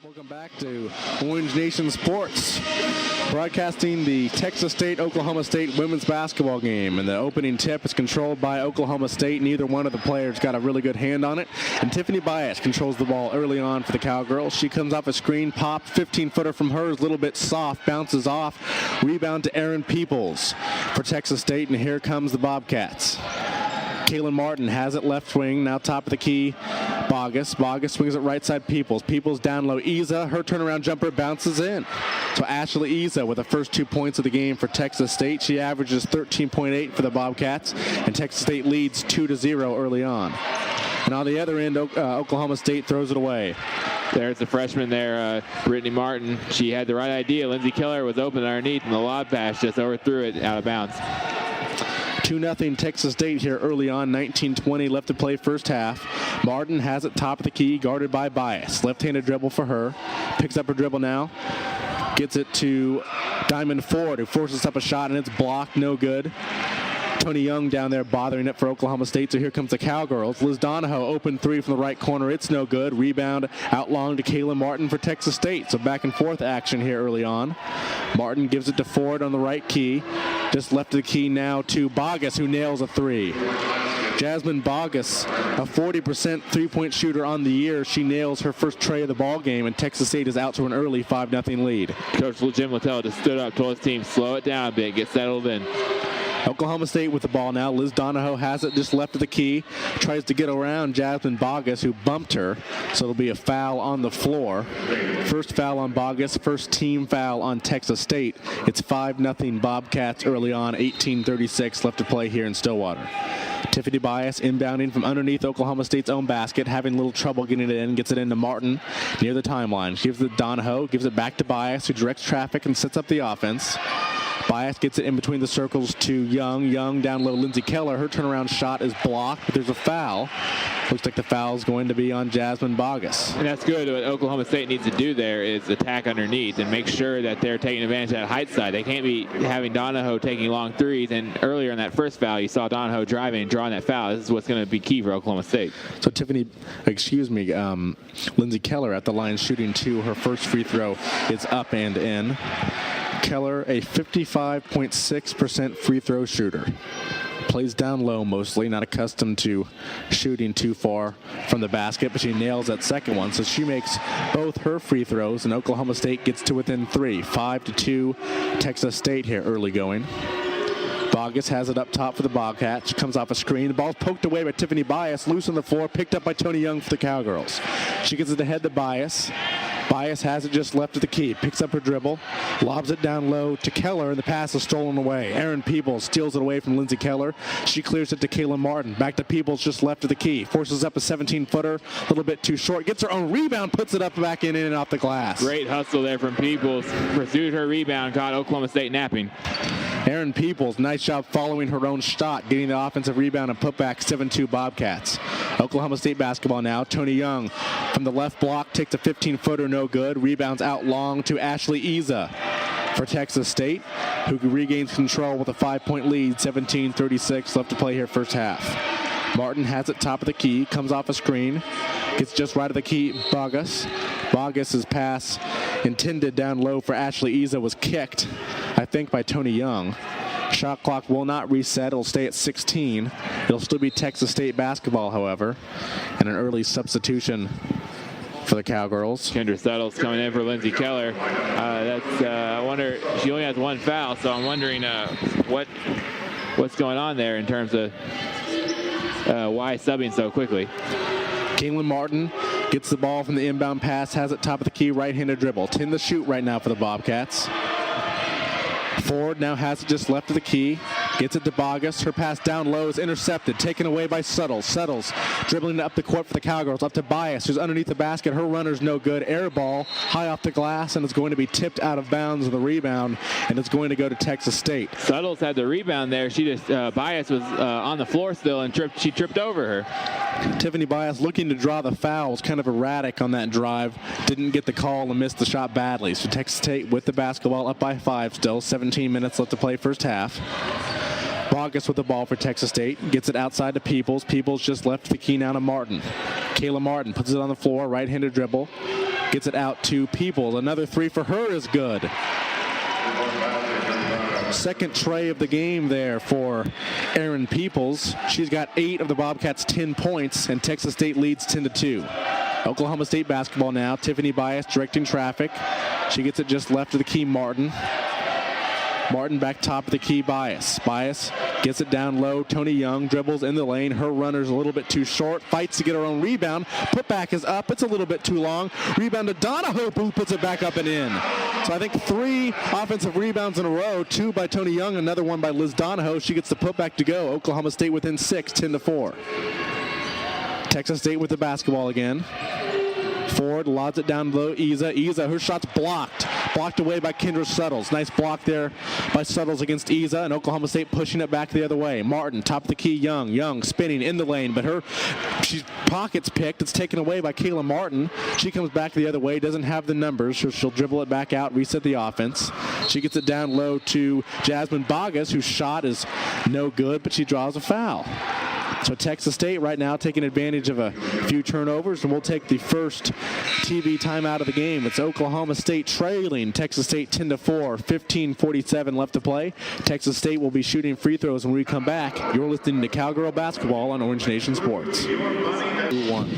Welcome back to Orange Nation Sports, broadcasting the Texas State-Oklahoma State women's basketball game. And the opening tip is controlled by Oklahoma State. Neither one of the players got a really good hand on it. And Tiffany Bias controls the ball early on for the Cowgirls. She comes off a screen, pop, 15-footer from her, is a little bit soft, bounces off. Rebound to Aaron Peoples for Texas State, and here comes the Bobcats. Kaylin Martin has it left wing, now top of the key. Bogus swings it right side Peoples. Peoples down low. Isa, her turnaround jumper bounces in. So Ashley Isa with the first 2 points of the game for Texas State. She averages 13.8 for the Bobcats, and Texas State leads 2-0 early on. And on the other end, Oklahoma State throws it away. There's the freshman there, Brittany Martin. She had the right idea. Lindsey Keller was open underneath, and the lob pass just overthrew it out of bounds. 2-0 Texas State here early on, 19:20 left to play first half. Martin has it top of the key, guarded by Bias. Left-handed dribble for her. Picks up her dribble now. Gets it to Diamond Ford, who forces up a shot, and it's blocked, no good. Tony Young down there bothering it for Oklahoma State, so here comes the Cowgirls. Liz Donahoe, open three from the right corner. It's no good. Rebound out long to Kaylin Martin for Texas State. So back and forth action here early on. Martin gives it to Ford on the right key. Just left of the key now to Bogus, who nails a three. Jasmine Bogus, a 40% three-point shooter on the year. She nails her first tray of the ball game, and Texas State is out to an early 5-0 lead. Coach Jim Littell just stood up, told his team, slow it down a bit, get settled in. Oklahoma State with the ball now. Liz Donahoe has it just left of the key. Tries to get around Jasmine Bogus, who bumped her. So it'll be a foul on the floor. First foul on Bogus, first team foul on Texas State. It's 5-0 Bobcats early on, 18:36 left to play here in Stillwater. Tiffany Bias inbounding from underneath Oklahoma State's own basket, having a little trouble getting it in, gets it into Martin near the timeline. Gives it to Donahoe, gives it back to Bias, who directs traffic and sets up the offense. Bias gets it in between the circles to Young. Young down low, Lindsey Keller. Her turnaround shot is blocked, but there's a foul. Looks like the foul is going to be on Jasmine Bogus. And that's good. What Oklahoma State needs to do there is attack underneath and make sure that they're taking advantage of that height side. They can't be having Donahoe taking long threes. And earlier in that first foul, you saw Donahoe driving and drawing that foul. This is what's going to be key for Oklahoma State. So Lindsey Keller at the line shooting two. Her first free throw is up and in. Keller, a 55.6% free throw shooter. Plays down low mostly, not accustomed to shooting too far from the basket, but she nails that second one. So she makes both her free throws, and Oklahoma State gets to within 3. 5-2 Texas State here early going. Bogus has it up top for the Bobcats. Comes off a screen. The ball's poked away by Tiffany Bias. Loose on the floor. Picked up by Tony Young for the Cowgirls. She gets it ahead to Bias. Bias has it just left of the key. Picks up her dribble. Lobs it down low to Keller, and the pass is stolen away. Aaron Peoples steals it away from Lindsey Keller. She clears it to Kaylin Martin. Back to Peoples just left of the key. Forces up a 17-footer. A little bit too short. Gets her own rebound. Puts it up back in and off the glass. Great hustle there from Peoples. Pursued her rebound. Caught Oklahoma State napping. Aaron Peoples, nice job following her own shot, getting the offensive rebound and put back 7-2 Bobcats. Oklahoma State basketball now. Tony Young from the left block takes a 15-footer, no good. Rebounds out long to Ashley Isa for Texas State, who regains control with a 5-point lead, 17:36 left to play here first half. Martin has it top of the key, comes off a screen, gets just right of the key, Bogus. Bogus's pass intended down low for Ashley Isa was kicked, I think, by Tony Young. Shot clock will not reset. It'll stay at 16. It'll still be Texas State basketball, however, and an early substitution for the Cowgirls. Kendra Settles coming in for Lindsey Keller. I wonder, she only has one foul, so I'm wondering what's going on there in terms of why subbing so quickly. Kaylin Martin gets the ball from the inbound pass, has it top of the key, right-handed dribble. 10 to shoot right now for the Bobcats. Ford now has it just left of the key. Gets it to Bogus. Her pass down low is intercepted. Taken away by Settles. Settles dribbling up the court for the Cowgirls. Up to Bias, who's underneath the basket. Her runner's no good. Air ball high off the glass, and it's going to be tipped out of bounds with the rebound, and it's going to go to Texas State. Settles had the rebound there. She just, Bias was on the floor still, and she tripped over her. Tiffany Bias looking to draw the foul. Was kind of erratic on that drive. Didn't get the call and missed the shot badly. So Texas State with the basketball up by 5 still. 17 minutes left to play first half. Bogus with the ball for Texas State. Gets it outside to Peoples. Peoples just left the key now to Martin. Kayla Martin puts it on the floor. Right-handed dribble. Gets it out to Peoples. Another three for her is good. Second tray of the game there for Erin Peoples. She's got 8 of the Bobcats' 10 points, and Texas State leads 10-2. Oklahoma State basketball now. Tiffany Bias directing traffic. She gets it just left of the key, Martin. Martin back top of the key, Bias. Bias gets it down low. Tony Young dribbles in the lane. Her runner's a little bit too short. Fights to get her own rebound. Putback is up. It's a little bit too long. Rebound to Donahoe, who puts it back up and in. So I think 3 offensive rebounds in a row. 2 by Tony Young, another one by Liz Donahoe. She gets the putback to go. Oklahoma State within 6, 10-4. Texas State with the basketball again. Ford lods it down low. Isa, her shot's blocked. Blocked away by Kendra Suttles. Nice block there by Suttles against Isa, and Oklahoma State pushing it back the other way. Martin, top of the key, Young. Young spinning in the lane, but she's pockets picked. It's taken away by Kayla Martin. She comes back the other way, doesn't have the numbers, so she'll dribble it back out, reset the offense. She gets it down low to Jasmine Bogus, whose shot is no good, but she draws a foul. So Texas State right now taking advantage of a few turnovers, and we'll take the first TV timeout of the game. It's Oklahoma State trailing Texas State 10-4, 15:47 left to play. Texas State will be shooting free throws when we come back. You're listening to Cowgirl Basketball on Orange Nation Sports. 2-1.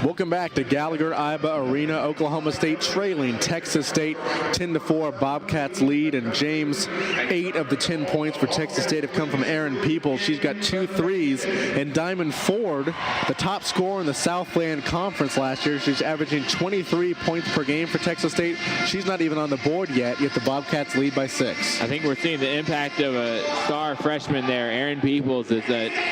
Welcome back to Gallagher-Iba Arena. Oklahoma State trailing Texas State 10-4. Bobcats lead, and James, 8 of the 10 points for Texas State have come from Erin Peoples. She's got 2 threes, and Diamond Ford, the top scorer in the Southland Conference last year. She's averaging 23 points per game for Texas State. She's not even on the board yet the Bobcats lead by 6. I think we're seeing the impact of a star freshman there. Erin Peoples is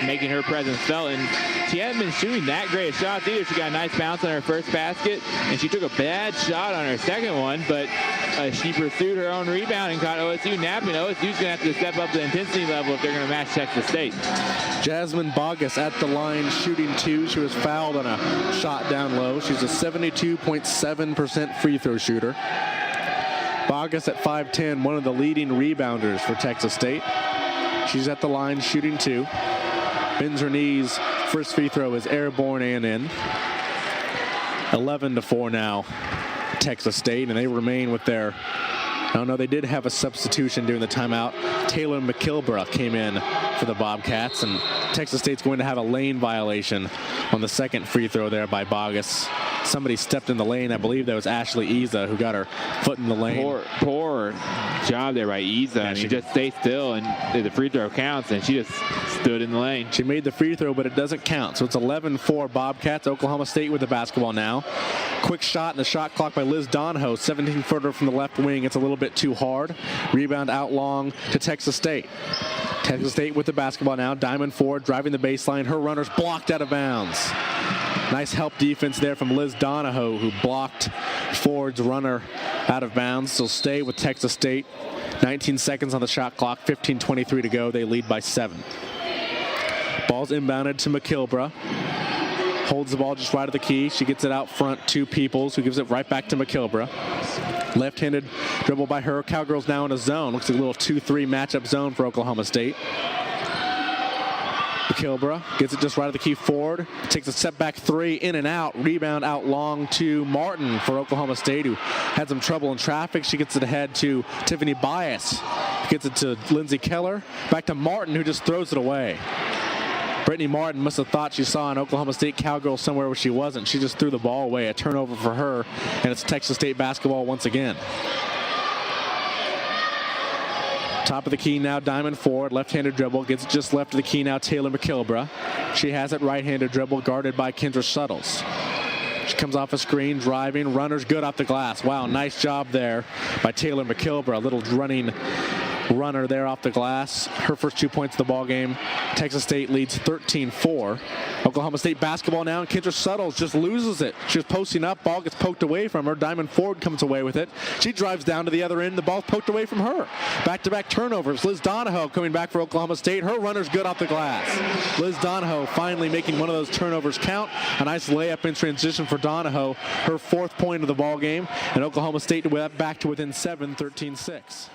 making her presence felt, and she hasn't been shooting that great of shots either. She got a nice bounce on her first basket, and she took a bad shot on her second one, but she pursued her own rebound and caught OSU napping. OSU's going to have to step up the intensity level if they're going to match Texas State. Jasmine Bogus at the line shooting 2. She was fouled on a shot down low. She's a 72.7% free throw shooter. Bogus at 5'10", one of the leading rebounders for Texas State. She's at the line shooting 2. Bends her knees. First free throw is airborne and in. 11-4 now, Texas State, and they remain with their... Oh, no, they did have a substitution during the timeout. Taylor McKilbra came in for the Bobcats, and Texas State's going to have a lane violation on the second free throw there by Bogus. Somebody stepped in the lane. I believe that was Ashley Isa who got her foot in the lane. Poor job there by Isa. Yeah, she just stayed still, and the free throw counts, and she just stood in the lane. She made the free throw, but it doesn't count. So it's 11-4 Bobcats. Oklahoma State with the basketball now. Quick shot in the shot clock by Liz Donahoe. 17-footer from the left wing. It's a little bit too hard. Rebound out long to Texas State. Texas State with the basketball now. Diamond Ford driving the baseline. Her runner's blocked out of bounds. Nice help defense there from Liz Donahoe, who blocked Ford's runner out of bounds. She'll stay with Texas State. 19 seconds on the shot clock, 15:23 to go. They lead by 7. Ball's inbounded to McKilbra. Holds the ball just right of the key. She gets it out front to Peoples, who gives it right back to McKilbra. Left-handed dribble by her. Cowgirls now in a zone. Looks like a little 2-3 matchup zone for Oklahoma State. McKilbra gets it just right of the key. Ford takes a step back 3, in and out. Rebound out long to Martin for Oklahoma State, who had some trouble in traffic. She gets it ahead to Tiffany Bias. Gets it to Lindsay Keller. Back to Martin, who just throws it away. Brittany Martin must have thought she saw an Oklahoma State Cowgirl somewhere where she wasn't. She just threw the ball away. A turnover for her, and it's Texas State basketball once again. Top of the key now, Diamond Ford. Left-handed dribble. Gets it just left of the key now, Taylor McKilbra. She has it right-handed dribble, guarded by Kendra Suttles. She comes off a screen, driving. Runner's good off the glass. Wow, nice job there by Taylor McKilbra. A little running runner there off the glass. Her first 2 points of the ball game. Texas State leads 13-4. Oklahoma State basketball now, and Kendra Suttles just loses it. She was posting up. Ball gets poked away from her. Diamond Ford comes away with it. She drives down to the other end. The ball's poked away from her. Back-to-back turnovers. Liz Donahoe coming back for Oklahoma State. Her runner's good off the glass. Liz Donahoe finally making one of those turnovers count. A nice layup in transition for Donahoe. Her 4th point of the ball game. And Oklahoma State back to within 7, 13-6.